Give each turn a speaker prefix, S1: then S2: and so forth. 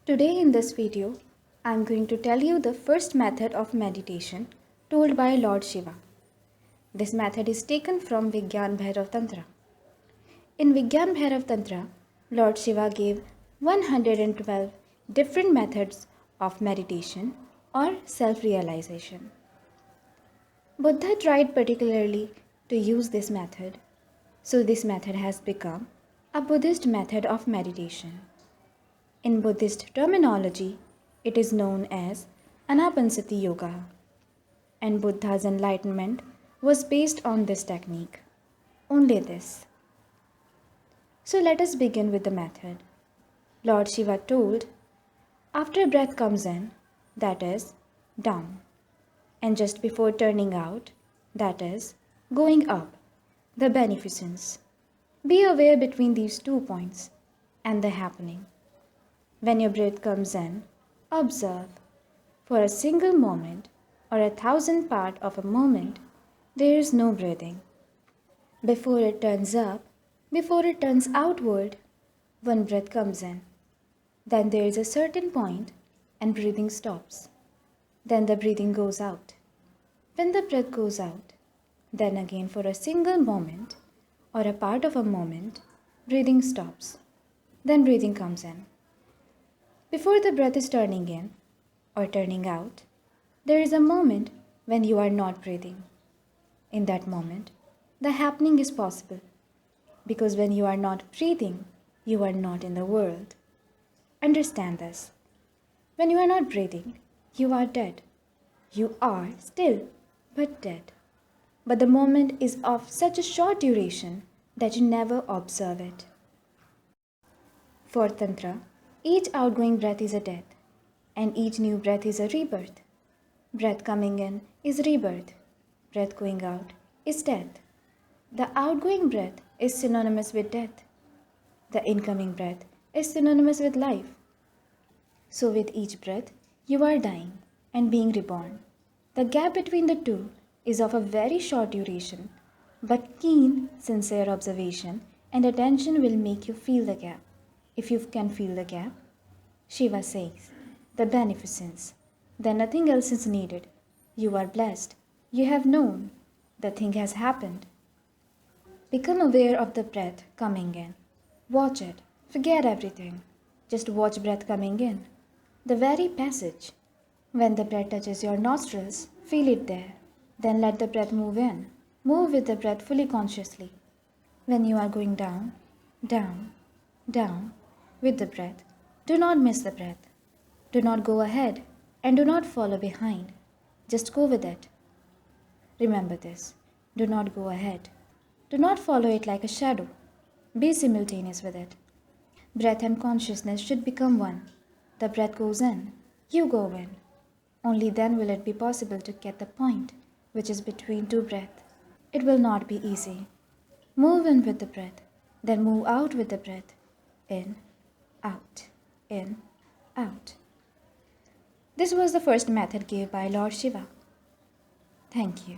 S1: Today in this video, I am going to tell you the first method of meditation told by Lord Shiva. This method is taken from Vigyan Bhairav Tantra. In Vigyan Bhairav Tantra, Lord Shiva gave 112 different methods of meditation or self-realization. Buddha tried particularly to use this method, so this method has become a Buddhist method of meditation. In Buddhist terminology, it is known as Anapanasati Yoga, and Buddha's enlightenment was based on this technique. Only this. So let us begin with the method. Lord Shiva told, after breath comes in, that is, down, and just before turning out, that is, going up, the beneficence. Be aware between these 2 points and the happening. When your breath comes in, observe. For a single moment or 1,000 part of a moment, there is no breathing. Before it turns up, before it turns outward, one breath comes in. Then there is a certain point and breathing stops. Then the breathing goes out. When the breath goes out, then again for a single moment or a part of a moment, breathing stops. Then breathing comes in. Before the breath is turning in or turning out, there is a moment when you are not breathing. In that moment, the happening is possible because when you are not breathing, you are not in the world. Understand this. When you are not breathing, you are dead. You are still, but dead. But the moment is of such a short duration that you never observe it. For Tantra, each outgoing breath is a death, and each new breath is a rebirth. Breath coming in is rebirth. Breath going out is death. The outgoing breath is synonymous with death. The incoming breath is synonymous with life. So with each breath, you are dying and being reborn. The gap between the two is of a very short duration, but keen, sincere observation and attention will make you feel the gap. If you can feel the gap, Shiva says, the beneficence, then nothing else is needed. You are blessed. You have known. The thing has happened. Become aware of the breath coming in. Watch it. Forget everything. Just watch breath coming in. The very passage. When the breath touches your nostrils, feel it there. Then let the breath move in. Move with the breath fully consciously. When you are going down, down, down, with the breath, do not miss the breath. Do not go ahead and do not follow behind. Just go with it. Remember this. Do not go ahead. Do not follow it like a shadow. Be simultaneous with it. Breath and consciousness should become one. The breath goes in. You go in. Only then will it be possible to get the point which is between two breaths. It will not be easy. Move in with the breath. Then move out with the breath. In, out, in, out. This was the first method given by Lord Shiva. Thank you.